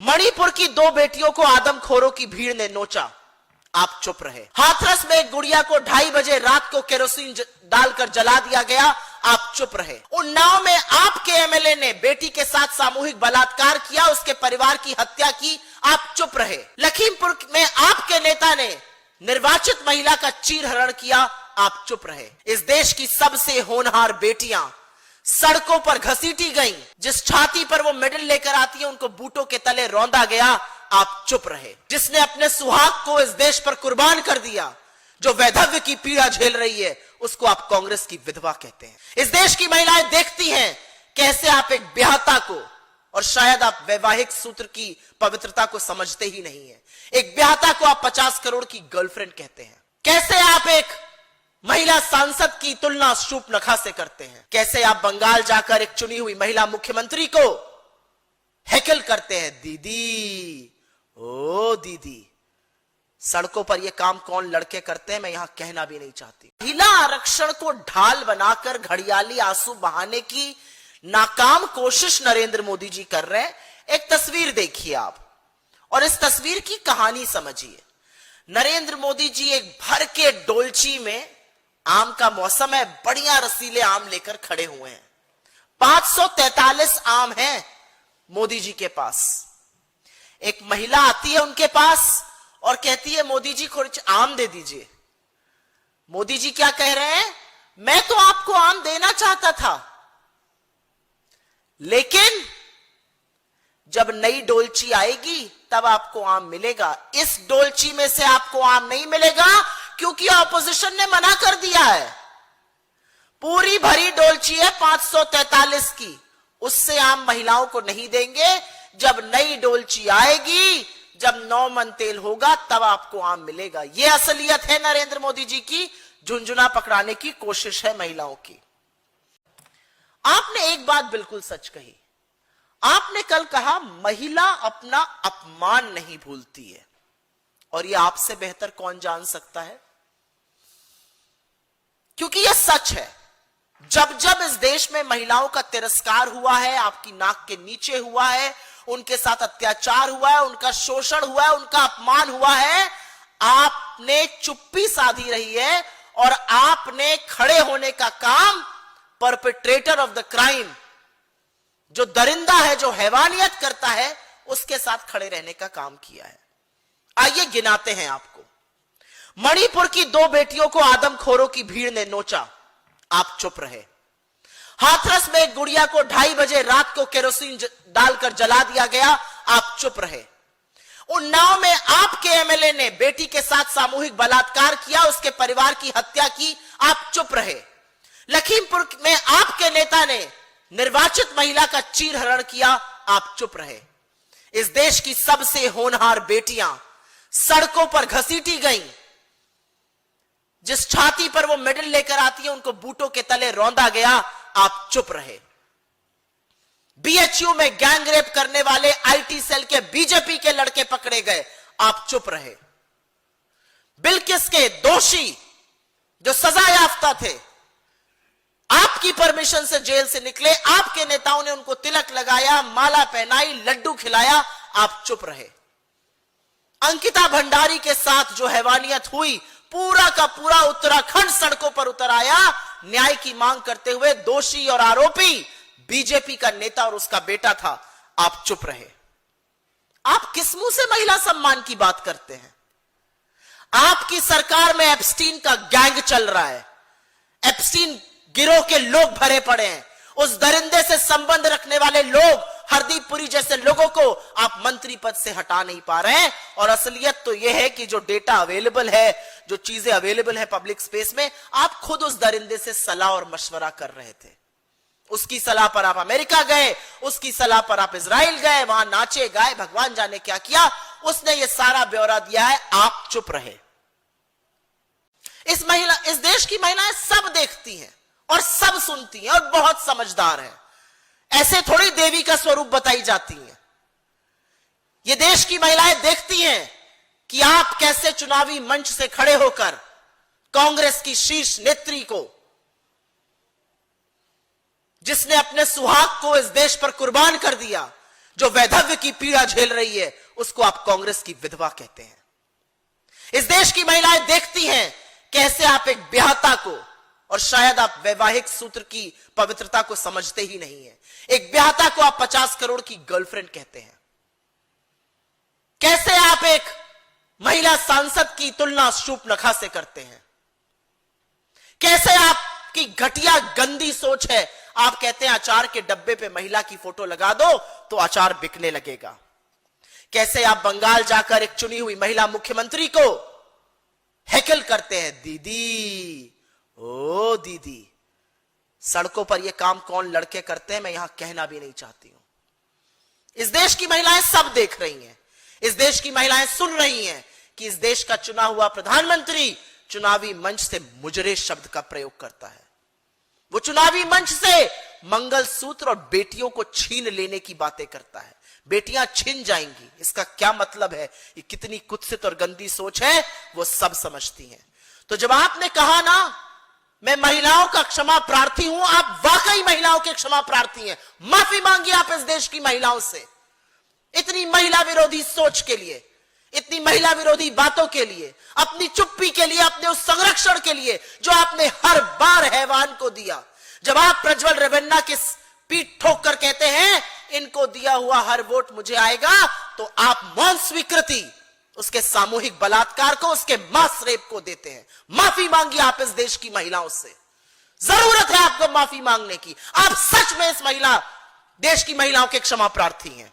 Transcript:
मणिपुर की दो बेटियों को आदमखोरों की भीड़ ने नोचा, आप चुप रहे। हाथरस में एक गुड़िया को 2:30 बजे रात को केरोसिन डालकर जला दिया गया, आप चुप रहे। उन्नाव में आपके एमएलए ने बेटी के साथ सामूहिक बलात्कार किया, उसके परिवार की हत्या की, आप चुप रहे। लखीमपुर में आपके नेता ने निर्वाचित महिला का चीरहरण किया, आप चुप रहे। इस देश की सबसे होनहार बेटियां सड़कों पर घसीटी गईं, जिस छाती पर वो मेडल लेकर आती है उनको बूटों के तले रौंदा गया, आप चुप रहे। जिसने अपने सुहाग को इस देश पर कुर्बान कर दिया, जो वैधव्य की पीड़ा झेल रही है, उसको आप कांग्रेस की विधवा कहते हैं। इस देश की महिलाएं देखती हैं कैसे आप एक ब्याहता को, और शायद आप वैवाहिक सूत्र की पवित्रता को समझते ही नहीं है, एक ब्याहता को आप 50 करोड़ की गर्लफ्रेंड कहते हैं। कैसे आप एक महिला सांसद की तुलना शूर्पणखा से करते हैं। कैसे आप बंगाल जाकर एक चुनी हुई महिला मुख्यमंत्री को हैकल करते हैं, दीदी ओ दीदी। सड़कों पर यह काम कौन लड़के करते हैं, मैं यहां कहना भी नहीं चाहती। महिला आरक्षण को ढाल बनाकर घड़ियाली आंसू बहाने की नाकाम कोशिश नरेंद्र मोदी जी कर रहे हैं। एक तस्वीर देखिए आप, और इस तस्वीर की कहानी समझिए। नरेंद्र मोदी जी एक भर के डोलची में, आम का मौसम है, बढ़िया रसीले आम लेकर खड़े हुए हैं। 543 आम हैं मोदी जी के पास। एक महिला आती है उनके पास और कहती है, मोदी जी कुछ आम दे दीजिए। मोदी जी क्या कह रहे हैं, मैं तो आपको आम देना चाहता था, लेकिन जब नई डोलची आएगी तब आपको आम मिलेगा। इस डोलची में से आपको आम नहीं मिलेगा, क्योंकि ऑपोजिशन ने मना कर दिया है। पूरी भरी डोलची है 543 की, उससे आम महिलाओं को नहीं देंगे। जब नई डोलची आएगी, जब 9 मन तेल होगा, तब आपको आम मिलेगा। यह असलियत है नरेंद्र मोदी जी की, झुंझुना पकड़ाने की कोशिश है महिलाओं की। आपने एक बात बिल्कुल सच कही। आपने कल कहा महिला अपना अपमान नहीं भूलती है, और यह आपसे बेहतर कौन जान सकता है, क्योंकि यह सच है। जब जब इस देश में महिलाओं का तिरस्कार हुआ है, आपकी नाक के नीचे हुआ है, उनके साथ अत्याचार हुआ है, उनका शोषण हुआ है, उनका अपमान हुआ है, आपने चुप्पी साधी रही है, और आपने खड़े होने का काम परपेट्रेटर ऑफ द क्राइम, जो दरिंदा है, जो हैवानियत करता है, उसके साथ खड़े रहने का काम किया है। आइए गिनाते हैं आपको। मणिपुर की दो बेटियों को आदमखोरों की भीड़ ने नोचा, आप चुप रहे। हाथरस में एक गुड़िया को 2:30 बजे रात को केरोसिन डालकर जला दिया गया, आप चुप रहे। उन्नाव में आपके एमएलए ने बेटी के साथ सामूहिक बलात्कार किया, उसके परिवार की हत्या की, आप चुप रहे। लखीमपुर में आपके नेता ने निर्वाचित महिला का चीरहरण किया, आप चुप रहे। इस देश की सबसे होनहार बेटियां सड़कों पर घसीटी गईं, जिस छाती पर वो मेडल लेकर आती है उनको बूटों के तले रौंदा गया, आप चुप रहे। बीएचयू में गैंग रेप करने वाले आईटी सेल के बीजेपी के लड़के पकड़े गए, आप चुप रहे। बिल्किस के दोषी जो सजा याफ्ता थे, आपकी परमिशन से जेल से निकले, आपके नेताओं ने उनको तिलक लगाया, माला पहनाई, लड्डू खिलाया, आप चुप रहे। अंकिता भंडारी के साथ जो हैवानियत हुई, पूरा का पूरा उत्तराखंड सड़कों पर उतर आया न्याय की मांग करते हुए। दोषी और आरोपी बीजेपी का नेता और उसका बेटा था, आप चुप रहे। आप किस मुंह से महिला सम्मान की बात करते हैं? आपकी सरकार में एप्स्टीन का गैंग चल रहा है, एप्स्टीन गिरोह के लोग भरे पड़े हैं। उस दरिंदे से संबंध रखने वाले लोग, हरदीप पुरी जैसे लोगों को आप मंत्री पद से हटा नहीं पा रहे हैं। और असलियत तो यह है कि जो डेटा अवेलेबल है, जो चीजें अवेलेबल है पब्लिक स्पेस में, आप खुद उस दरिंदे से सलाह और मशवरा कर रहे थे। उसकी सलाह पर आप अमेरिका गए, उसकी सलाह पर आप इजराइल गए, वहां नाचे गाए, भगवान जाने क्या किया। उसने यह सारा ब्यौरा दिया है, आप चुप रहे। इस देश की महिलाएं सब देखती हैं और सब सुनती हैं और बहुत समझदार हैं। ऐसे थोड़ी देवी का स्वरूप बताई जाती है। ये देश की महिलाएं देखती हैं कि आप कैसे चुनावी मंच से खड़े होकर कांग्रेस की शीर्ष नेत्री को, जिसने अपने सुहाग को इस देश पर कुर्बान कर दिया, जो वैधव्य की पीड़ा झेल रही है उसको आप कांग्रेस की विधवा कहते हैं। इस देश की महिलाएं देखती हैं कैसे आप एक ब्याहता को, और शायद आप वैवाहिक सूत्र की पवित्रता को समझते ही नहीं है, एक ब्याहता को आप 50 करोड़ की गर्लफ्रेंड कहते हैं। कैसे आप एक महिला सांसद की तुलना शूर्पणखा से करते हैं। कैसे आपकी घटिया गंदी सोच है, आप कहते हैं अचार के डब्बे पे महिला की फोटो लगा दो तो अचार बिकने लगेगा। कैसे आप बंगाल जाकर एक चुनी हुई महिला मुख्यमंत्री को हैकल करते हैं, दीदी ओ दीदी। सड़कों पर यह काम कौन लड़के करते हैं मैं यहां कहना भी नहीं चाहती हूं। इस देश की महिलाएं सब देख रही हैं, इस देश की महिलाएं सुन रही हैं कि इस देश का चुना हुआ प्रधानमंत्री चुनावी मंच से मुजरे शब्द का प्रयोग करता है। वो चुनावी मंच से मंगलसूत्र और बेटियों को छीन लेने की बातें करता है। बेटियां छिन जाएंगी, इसका क्या मतलब है, ये कितनी कुत्सित और गंदी सोच है, वो सब समझती हैं। तो जब आपने कहा ना मैं महिलाओं का क्षमा प्रार्थी हूं, आप वाकई महिलाओं के क्षमा प्रार्थी हैं। माफी मांगिए आप इस देश की महिलाओं से, इतनी महिला विरोधी सोच के लिए, इतनी महिला विरोधी बातों के लिए, अपनी चुप्पी के लिए, अपने उस संरक्षण के लिए जो आपने हर बार हैवान को दिया। जब आप प्रज्वल रेवन्ना के पीठ ठोक कर कहते हैं इनको दिया हुआ हर वोट मुझे आएगा, तो आप मौन स्वीकृति उसके सामूहिक बलात्कार को, उसके मास रेप को देते हैं। माफी मांगिए आप इस देश की महिलाओं से, जरूरत है आपको माफी मांगने की। आप सच में इस देश की महिलाओं के क्षमा प्रार्थी हैं।